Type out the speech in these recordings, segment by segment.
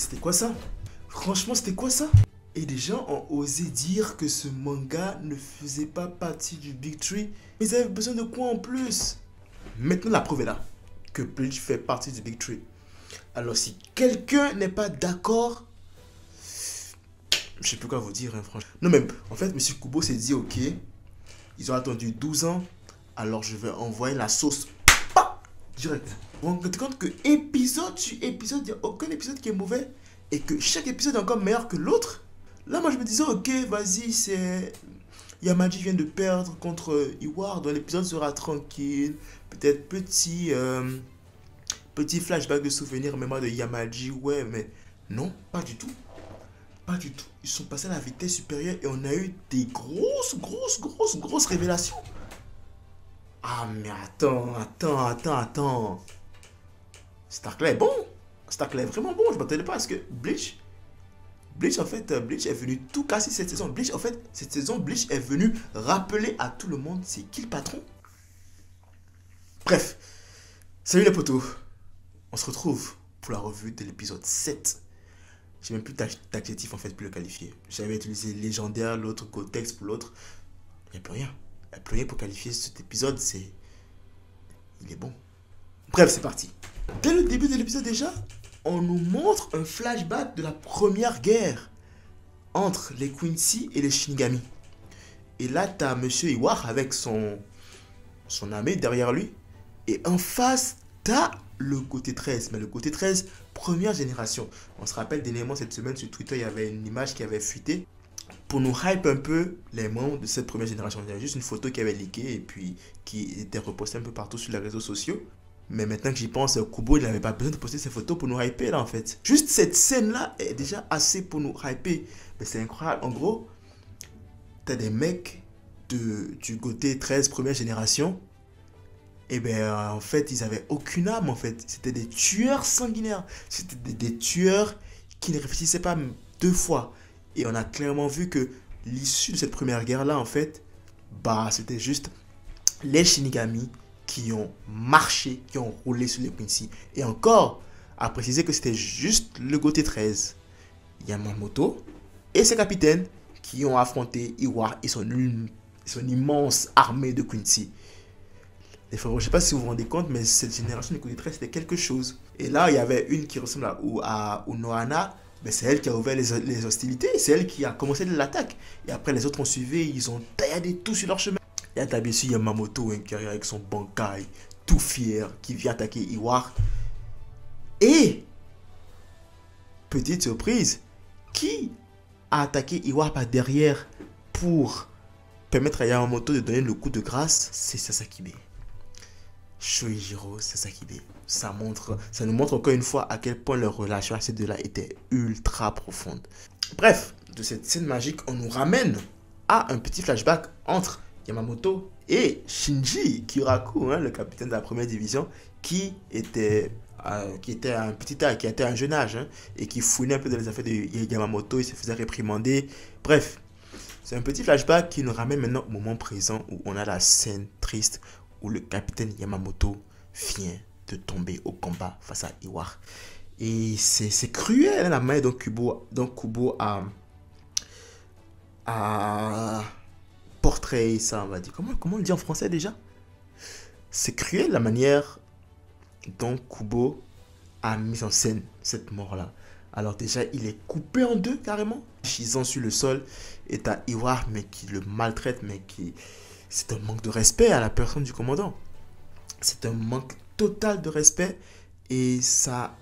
c'était quoi ça? Franchement, c'était quoi ça? Et des gens ont osé dire que ce manga ne faisait pas partie du Big Tree. Mais ils avaient besoin de quoi en plus? Maintenant, la preuve est là. Que Bleach fait partie du Big Tree. Alors, si quelqu'un n'est pas d'accord, je sais plus quoi vous dire, hein, franchement. Non, mais en fait, Monsieur Kubo s'est dit, ok, ils ont attendu 12 ans, alors je vais envoyer la sauce. Bah, direct. Vous vous rendez compte que épisode sur épisode, il n'y a aucun épisode qui est mauvais et que chaque épisode est encore meilleur que l'autre. Là, moi, je me disais, ok, vas-y, c'est... Yamaji vient de perdre contre Iwar, donc l'épisode sera tranquille. Peut-être petit flashback de souvenirs, mémoire de Yamaji, ouais, mais non, pas du tout. Pas du tout. Ils sont passés à la vitesse supérieure et on a eu des grosses révélations. Ah, mais attends. Starkler est bon. Starkler est vraiment bon. Je m'attendais pas à ce que Bleach, en fait, Bleach est venu tout casser cette saison. Bleach, en fait, cette saison, Bleach est venu rappeler à tout le monde c'est qui le patron. Bref, salut les potos. On se retrouve pour la revue de l'épisode 7. J'ai même plus d'adjectif en fait pour le qualifier. J'avais utilisé légendaire, l'autre Gotex pour l'autre. Il n'y a plus rien. Il n'y a plus rien pour qualifier cet épisode. Il est bon. Bref, c'est parti. Dès le début de l'épisode déjà, on nous montre un flashback de la première guerre entre les Quincy et les Shinigami. Et là, tu as Monsieur Iwar avec son armée derrière lui. Et en face, tu as le côté 13. Mais le côté 13, première génération. On se rappelle dernièrement cette semaine sur Twitter, il y avait une image qui avait fuité pour nous hype un peu les membres de cette première génération. Il y avait juste une photo qui avait leaké et puis qui était repostée un peu partout sur les réseaux sociaux. Mais maintenant que j'y pense, Kubo, il n'avait pas besoin de poster ces photos pour nous hyper là en fait. Juste cette scène-là est déjà assez pour nous hyper. Mais c'est incroyable. En gros, t'as des mecs du côté 13 première génération. Et bien en fait, ils avaient aucune âme en fait. C'était des tueurs sanguinaires. C'était des tueurs qui ne réfléchissaient pas deux fois. Et on a clairement vu que l'issue de cette première guerre-là, en fait, bah, c'était juste les Shinigami qui ont marché, qui ont roulé sur les Quincy. Et encore, à préciser que c'était juste le côté 13. Yamamoto et ses capitaines qui ont affronté Iwar et son immense armée de Quincy. Les frères, je ne sais pas si vous vous rendez compte, mais cette génération du côté 13, c'était quelque chose. Et là, il y avait une qui ressemble à Unohana. Mais c'est elle qui a ouvert les hostilités, c'est elle qui a commencé l'attaque. Et après, les autres ont suivi, ils ont taillé tout sur leur chemin. Et là, bien sûr Yamamoto qui arrive avec son Bankai, tout fier, qui vient attaquer Iwar. Et, petite surprise, qui a attaqué Iwar par derrière pour permettre à Yamamoto de donner le coup de grâce? C'est Sasakibe. Shoichiro Sasakibe. Ça nous montre encore une fois à quel point leur relation à ces deux-là était ultra profonde. Bref, de cette scène magique, on nous ramène à un petit flashback entre Yamamoto et Shinji Kyoraku, le capitaine de la première division, qui était un jeune âge, et qui fouinait un peu dans les affaires de Yamamoto, il se faisait réprimander. Bref, c'est un petit flashback qui nous ramène maintenant au moment présent où on a la scène triste où le capitaine Yamamoto vient de tomber au combat face à Iwar. Et c'est cruel, la main dont Kubo a portrait ça, on va dire. Comment on le dit en français déjà? C'est cruel la manière dont Kubo a mis en scène cette mort-là. Alors déjà, il est coupé en deux carrément, gisant sur le sol, et t'as Iwar, mais qui le maltraite, mais qui... C'est un manque de respect à la personne du commandant. C'est un manque total de respect, et ça,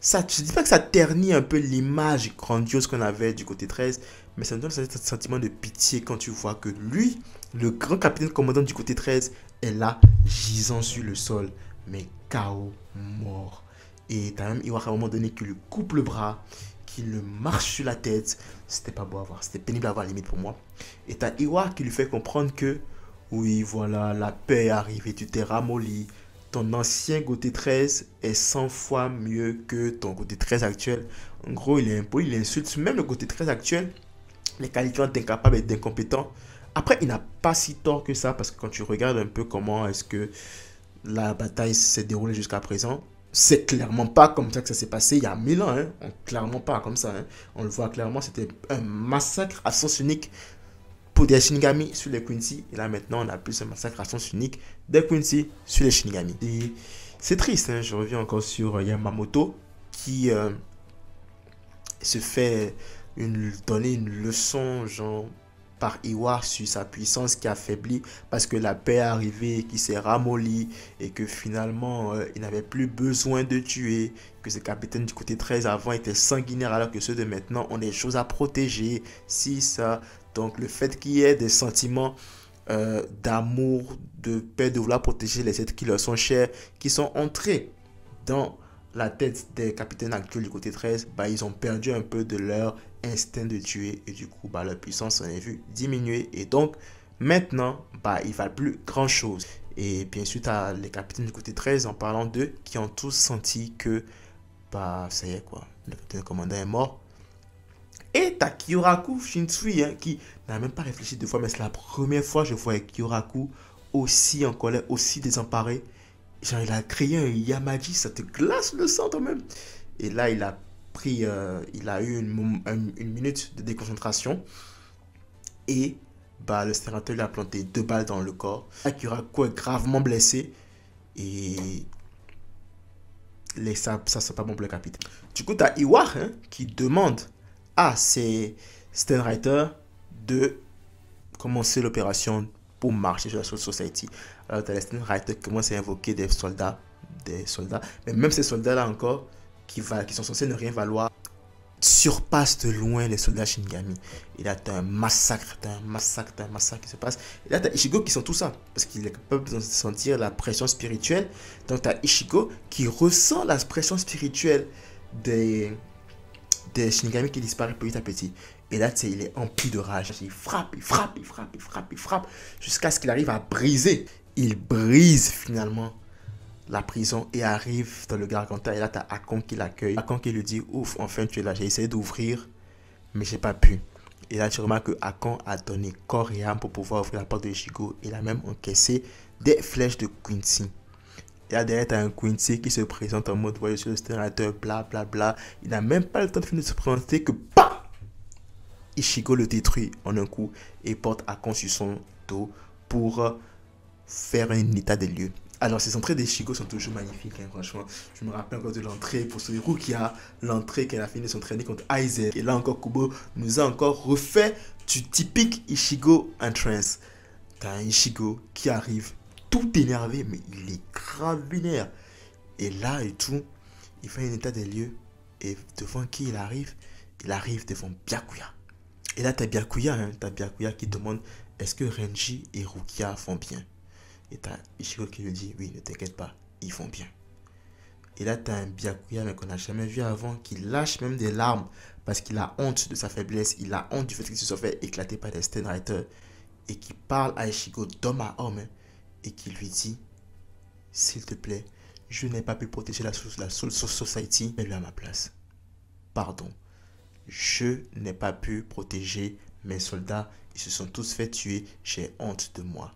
je dis pas que ça ternit un peu l'image grandiose qu'on avait du côté 13, mais ça me donne un sentiment de pitié quand tu vois que lui, le grand capitaine commandant du côté 13, est là, gisant sur le sol, mais KO, mort. Et t'as même Iwar à un moment donné qui lui coupe le bras, qui le marche sur la tête. C'était pas beau à voir, c'était pénible à voir limite pour moi. Et t'as Iwar qui lui fait comprendre que oui, voilà, la paix est arrivée, tu t'es ramolli. Ton ancien côté 13 est 100 fois mieux que ton côté 13 actuel. En gros, il est impoli, il insulte même le côté 13 actuel, les qualifiant d'incapable et d'incompétent. Après, il n'a pas si tort que ça, parce que quand tu regardes un peu comment est-ce que la bataille s'est déroulée jusqu'à présent, c'est clairement pas comme ça que ça s'est passé il y a 1000 ans. Hein. Clairement pas comme ça. Hein. On le voit clairement, c'était un massacre à sens unique pour des Shinigami sur les Quincy. Et là maintenant, on a plus un massacre à sens unique des Quincy sur les Shinigami. Et c'est triste, hein. Je reviens encore sur Yamamoto qui se fait donner une leçon, genre, par Iwar sur sa puissance qui affaiblit parce que la paix est arrivée, qui s'est ramollie et que finalement il n'avait plus besoin de tuer, que ces capitaines du côté 13 avant étaient sanguinaires alors que ceux de maintenant ont des choses à protéger, si ça. Donc le fait qu'il y ait des sentiments d'amour, de paix, de vouloir protéger les êtres qui leur sont chers, qui sont entrés dans la tête des capitaines actuels du côté 13, bah, ils ont perdu un peu de leur instinct de tuer et du coup bah, leur puissance en est vue diminuer et donc maintenant bah, ils ne valent plus grand chose. Et bien sûr tu as les capitaines du côté 13 en parlant d'eux qui ont tous senti que bah ça y est quoi, le capitaine commandant est mort. Et t'as Kyoraku Shinsui hein, qui n'a même pas réfléchi deux fois, mais c'est la première fois que je vois Kyoraku aussi en colère, aussi désemparé. Genre, il a créé un Yamaji, ça te glace le sang quand même. Et là, il a eu une minute de déconcentration. Et bah, le sénateur lui a planté 2 balles dans le corps. Kyoraku est gravement blessé. Et ça c'est pas bon pour le capitaine. Du coup, tu as Iwar hein, qui demande à ses Stenrider de commencer l'opération pour marcher sur la Soul Society. Alors, tu as les Stenrider qui commencent à invoquer des soldats. Mais même ces soldats-là encore, qui sont censés ne rien valoir, surpassent de loin les soldats Shinigami. Et là, tu as un massacre qui se passe. Et là, tu as Ichigo qui sent tout ça, parce qu'il est capable de sentir la pression spirituelle. Donc, tu as Ichigo qui ressent la pression spirituelle des Shinigami qui disparaissent petit à petit. Et là, tu sais, il est empli de rage. Il frappe, jusqu'à ce qu'il arrive à briser. Il brise finalement la prison et arrive dans le Garganta. Et là, tu as Akon qui l'accueille. Akon qui lui dit, ouf, enfin tu es là. J'ai essayé d'ouvrir, mais j'ai pas pu. Et là, tu remarques que Akon a donné corps et âme pour pouvoir ouvrir la porte de Ichigo. Il a même encaissé des flèches de Quincy. Et là, derrière, tu as un Quincy qui se présente en mode, voyez, sur le stéréateur, bla bla bla. Il n'a même pas le temps de finir de se présenter que, bah, Ichigo le détruit en un coup et porte Akon sur son dos pour faire un état des lieux. Alors, ces entrées d'Ichigo sont toujours magnifiques, hein, franchement. Je me rappelle encore de l'entrée pour Soiru qui a l'entrée qu'elle a fini son training contre Aizen. Et là encore, Kubo nous a encore refait du typique Ichigo entrance. T'as un Ichigo qui arrive tout énervé, mais il est grave vénère. Et là et tout, il fait un état des lieux. Et devant qui il arrive? Il arrive devant Byakuya. Et là, t'as Byakuya, hein, qui demande est-ce que Renji et Rukia font bien? Et t'as Ichigo qui lui dit oui, ne t'inquiète pas, ils font bien. Et là, t'as un Byakuya mais qu'on n'a jamais vu avant qui lâche même des larmes parce qu'il a honte de sa faiblesse, il a honte du fait qu'il se soit fait éclater par des Stenrider et qui parle à Ichigo d'homme à homme hein, et qui lui dit s'il te plaît, je n'ai pas pu protéger la Soul Society, mets-le à ma place. Pardon. Je n'ai pas pu protéger mes soldats, ils se sont tous fait tuer, j'ai honte de moi.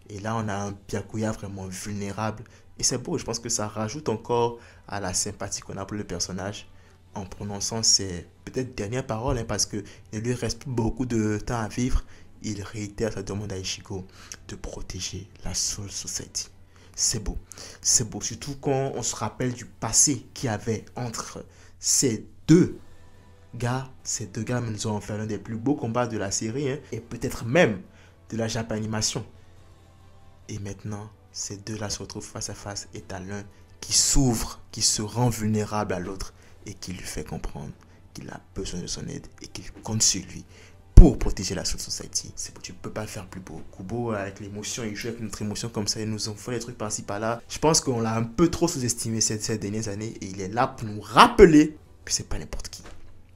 Et là, on a un Byakuya vraiment vulnérable. Et c'est beau, je pense que ça rajoute encore à la sympathie qu'on a pour le personnage en prononçant ses peut-être dernières paroles, hein, parce qu'il ne lui reste beaucoup de temps à vivre. Il réitère sa demande à Ichigo de protéger la Soul Society. C'est beau, surtout quand on se rappelle du passé qu'il y avait entre ces deux gars. Ces deux gars nous ont fait l'un des plus beaux combats de la série, hein, et peut-être même de la Japanimation. Et maintenant, ces deux-là se retrouvent face à face et t'as l'un qui s'ouvre, qui se rend vulnérable à l'autre et qui lui fait comprendre qu'il a besoin de son aide et qu'il compte sur lui pour protéger la Soul Society. C'est, tu peux pas faire plus beau. Kubo, avec l'émotion, il joue avec notre émotion comme ça, il nous envoie des trucs par-ci par-là. Je pense qu'on l'a un peu trop sous-estimé ces dernières années et il est là pour nous rappeler que c'est pas n'importe qui.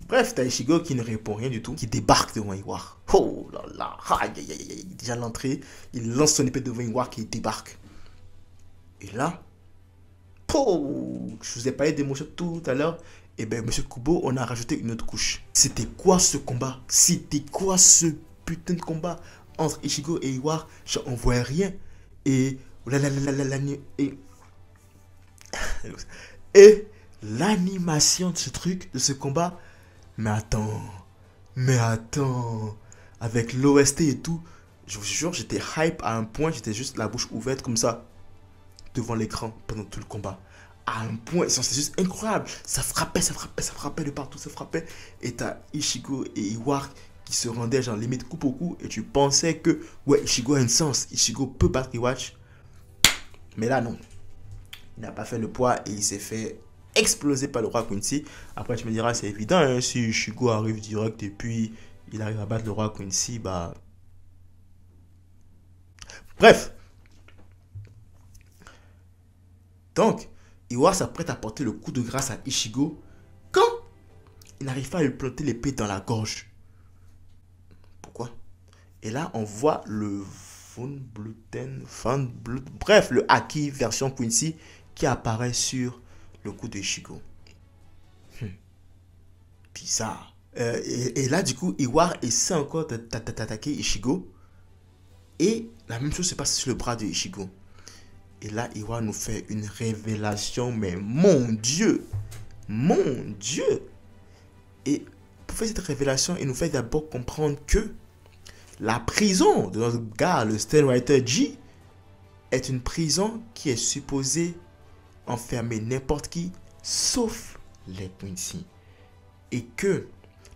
Bref, t'as Ichigo qui ne répond rien du tout, qui débarque devant Iwar. Oh là là, aïe aïe aïe aïe, déjà l'entrée, il lance son épée devant Iwar qui débarque. Et là, oh, je vous ai parlé d'émotion tout à l'heure, et bien monsieur Kubo, on a rajouté une autre couche. C'était quoi ce combat? C'était quoi ce putain de combat entre Ichigo et Iwar? On voyait rien. Et Et l'animation de ce truc, de ce combat, mais attends, avec l'OST et tout, je vous jure, j'étais hype à un point, j'étais juste la bouche ouverte comme ça, devant l'écran pendant tout le combat. À un point, c'est juste incroyable. Ça frappait, ça frappait, ça frappait de partout, ça frappait. Et t'as Ichigo et Iwar qui se rendaient genre limite coup pour coup. Et tu pensais que, ouais, Ichigo a une sens. Ichigo peut battre Iwatch. Mais là, non. Il n'a pas fait le poids et il s'est fait exploser par le roi Quincy. Après, tu me diras, c'est évident, hein, si Ichigo arrive direct et puis il arrive à battre le roi Quincy, bah. Bref. Donc, Iwar s'apprête à porter le coup de grâce à Ichigo quand il n'arrive pas à lui planter l'épée dans la gorge. Pourquoi? Et là, on voit le bref, le Haki version Quincy qui apparaît sur le coup de Ichigo. Bizarre. Et là, du coup, Iwar essaie encore d'attaquer Ichigo. Et la même chose se passe sur le bras de Ichigo. Et là, Iwar nous fait une révélation, mais mon Dieu! Mon Dieu! Et pour faire cette révélation, il nous fait d'abord comprendre que la prison de notre gars, le Stanwriter G, est une prison qui est supposée enfermer n'importe qui, sauf les Quincy. Et que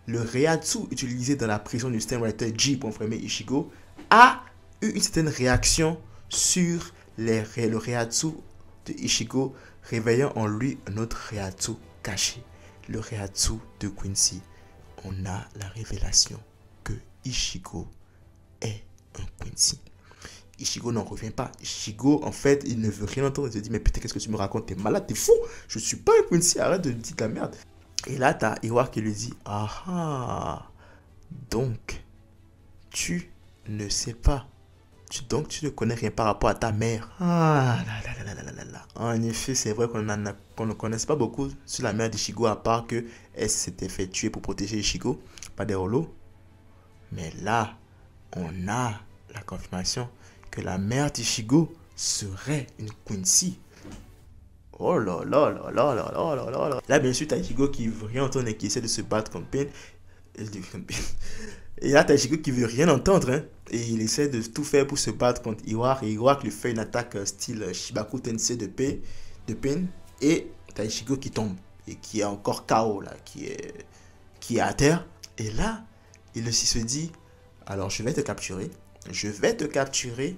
le Reiatsu utilisé dans la prison du Stanwriter G pour enfermer Ichigo a eu une certaine réaction sur le Reiatsu de Ichigo, réveillant en lui un autre Reiatsu caché, le Reiatsu de Quincy. On a la révélation que Ichigo est un Quincy. Ichigo n'en revient pas. Ichigo, en fait, il ne veut rien entendre. Il se dit, mais putain, qu'est-ce que tu me racontes? T'es malade, t'es fou. Je suis pas un Quincy, arrête de dire de la merde. Et là, t'as Iwar qui lui dit, ah, donc, tu ne sais pas. Donc, tu ne connais rien par rapport à ta mère. Ah, là, là, là, là, là, là. En effet, c'est vrai qu'on ne connaisse pas beaucoup sur la mère d'Ichigo, à part qu'elle s'était fait tuer pour protéger Ichigo, pas des Holo. Mais là, on a la confirmation que la mère d'Ichigo serait une Quincy. Oh là là là là là là là là là. Là, bien sûr, t'as Ichigo qui veut rien entendre et qui essaie de se battre contre Pain. Et là, t'as Ichigo qui veut rien entendre, hein. Et il essaie de tout faire pour se battre contre Iwar. Et Iwar lui fait une attaque style Shibaku Tensei de Pain. Et t'as Ichigo qui tombe. Et qui est encore KO, là. Qui est à terre. Et là, il aussi se dit, alors je vais te capturer. Je vais te capturer.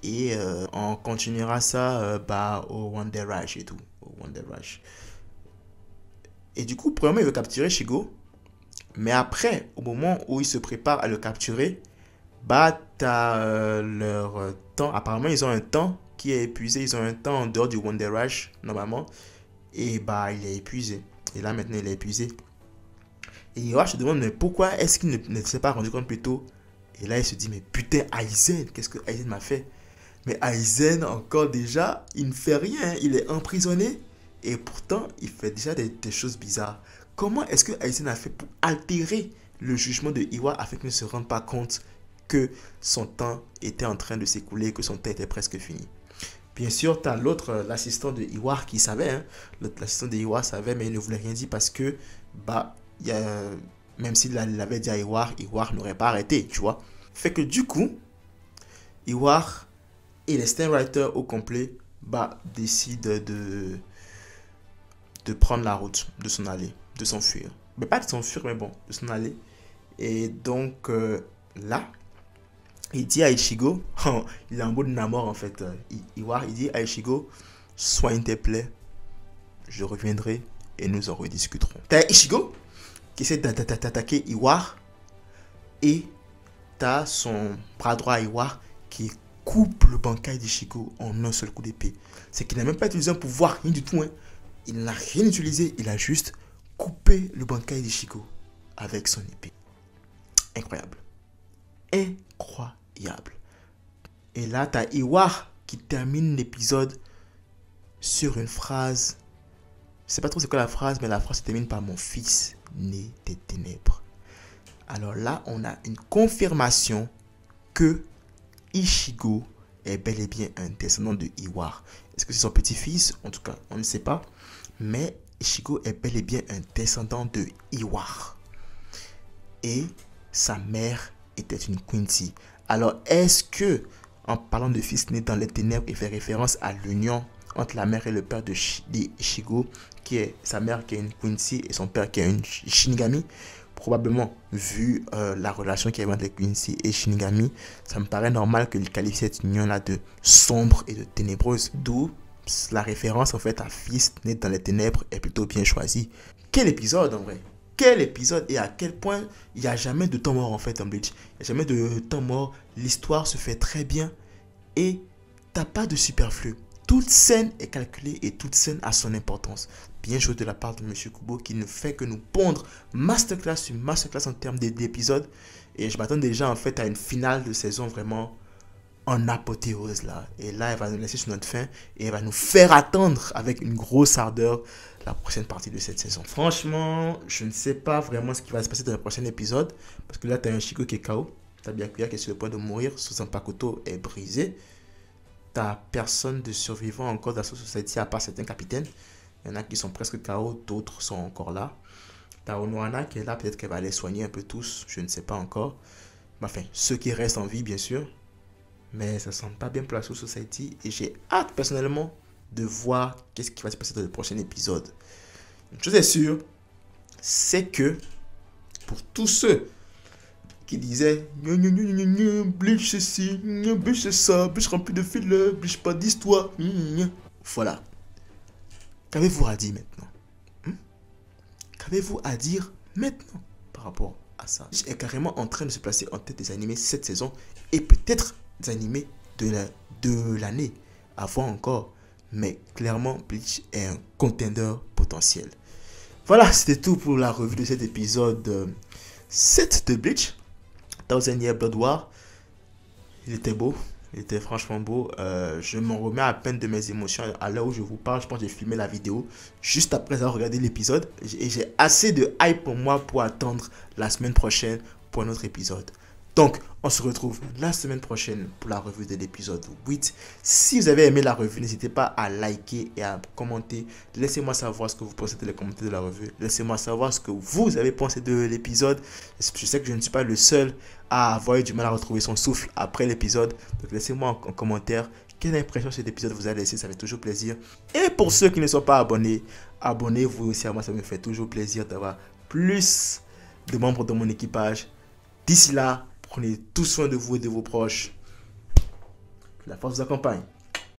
Et on continuera ça au Wonder Rush et tout. Au Wonder Rush. Et du coup, premièrement, il veut capturer Ichigo. Mais après, au moment où ils se préparent à le capturer, bah, t'as leur temps. Apparemment, ils ont un temps qui est épuisé. Ils ont un temps en dehors du Wonder Rush, normalement. Et bah, il est épuisé. Et là, maintenant, il est épuisé. Et Iwar se demande, mais pourquoi est-ce qu'il ne s'est pas rendu compte plus tôt? Et là, il se dit, mais putain, Aizen, qu'est-ce que Aizen m'a fait? Mais Aizen, encore déjà, il ne fait rien. Il est emprisonné. Et pourtant, il fait déjà des choses bizarres. Comment est-ce que Aizen a fait pour altérer le jugement de Iwar afin qu'il ne se rende pas compte que son temps était en train de s'écouler, que son temps était presque fini? Bien sûr, tu as l'autre, l'assistant de Iwar qui savait. Hein? L'assistant de Iwar savait, mais il ne voulait rien dire parce que, bah, même s'il l'avait dit à Iwar, Iwar n'aurait pas arrêté, tu vois. Fait que du coup, Iwar et les Stanwriter au complet, bah, décident de prendre la route, de s'en aller, de s'enfuir. Mais pas de s'enfuir, mais bon, de s'en aller. Et donc, là, il dit à Ichigo, il est en mode Namor en fait, Iwar, il dit à Ichigo, soigne tes plaies, je reviendrai et nous en rediscuterons. T'as Ichigo qui essaie d'attaquer Iwar et t'as son bras droit Iwar qui coupe le Bankai d'Ichigo en un seul coup d'épée. C'est qu'il n'a même pas utilisé un pouvoir, rien du tout. Hein. Il n'a rien utilisé, il a juste coupé le Bankai d'Ichigo avec son épée. Incroyable. Incroyable. Et là, t'as Iwar qui termine l'épisode sur une phrase. Je sais pas trop c'est quoi la phrase, mais la phrase se termine par mon fils né des ténèbres. Alors là, on a une confirmation que Ichigo est bel et bien un descendant de Iwar. Est-ce que c'est son petit-fils? En tout cas, on ne sait pas. Mais Ichigo est bel et bien un descendant de Iwar. Et sa mère était une Quincy. Alors, est-ce que, en parlant de fils né dans les ténèbres, il fait référence à l'union entre la mère et le père de Ichigo, qui est sa mère qui est une Quincy et son père qui est une Shinigami? Probablement, vu la relation qu'il y avait entre les Quincy et Shinigami, ça me paraît normal qu'il qualifie cette union-là de sombre et de ténébreuse. D'où la référence en fait à fils né dans les ténèbres est plutôt bien choisie. Quel épisode en vrai! Quel épisode, et à quel point il n'y a jamais de temps mort en fait en Bleach. Il n'y a jamais de temps mort. L'histoire se fait très bien et t'as pas de superflu. Toute scène est calculée et toute scène a son importance. Bien joué de la part de Monsieur Kubo qui ne fait que nous pondre masterclass sur masterclass en termes d'épisodes. Et je m'attends déjà en fait à une finale de saison vraiment en apothéose là. Et là, elle va nous laisser sur notre fin et elle va nous faire attendre avec une grosse ardeur la prochaine partie de cette saison. Franchement, je ne sais pas vraiment ce qui va se passer dans le prochain épisode parce que là, tu as un Ichigo qui est KO. Tu as Byakuya qui est sur le point de mourir. Susanpakuto est brisé. Tu n'as personne de survivant encore dans la Society à part certains capitaines. Il y en a qui sont presque KO, d'autres sont encore là. Tu as Onohana qui est là, peut-être qu'elle va les soigner un peu tous, je ne sais pas encore. Mais enfin, ceux qui restent en vie, bien sûr. Mais ça ne semble pas bien pour la Soul Society. Et j'ai hâte, personnellement, de voir qu'est-ce qui va se passer dans le prochain épisode. Une chose est sûre, c'est que pour tous ceux qui disaient Bleach ceci, Bleach c'est ça, Bleach rempli de fillers, Bleach pas d'histoire. Voilà. Qu'avez-vous à dire maintenant? Qu'avez-vous à dire maintenant par rapport à ça? Bleach est carrément en train de se placer en tête des animés cette saison et peut-être des animés de l'année avant encore. Mais clairement, Bleach est un contender potentiel. Voilà, c'était tout pour la revue de cet épisode 7 de Bleach. Thousand Year Blood War. Il était beau. Il était franchement beau. Je m'en remets à peine de mes émotions à l'heure où je vous parle. Je pense que j'ai filmé la vidéo juste après avoir regardé l'épisode. Et j'ai assez de hype pour moi pour attendre la semaine prochaine pour un autre épisode. Donc, on se retrouve la semaine prochaine pour la revue de l'épisode 8. Si vous avez aimé la revue, n'hésitez pas à liker et à commenter. Laissez-moi savoir ce que vous pensez dans les commentaires de la revue. Laissez-moi savoir ce que vous avez pensé de l'épisode. Je sais que je ne suis pas le seul à avoir eu du mal à retrouver son souffle après l'épisode. Donc, laissez-moi en commentaire quelle impression cet épisode vous a laissé. Ça fait toujours plaisir. Et pour ceux qui ne sont pas abonnés, abonnez-vous aussi à moi. Ça me fait toujours plaisir d'avoir plus de membres de mon équipage. D'ici là, prenez tout soin de vous et de vos proches. Que la force vous accompagne.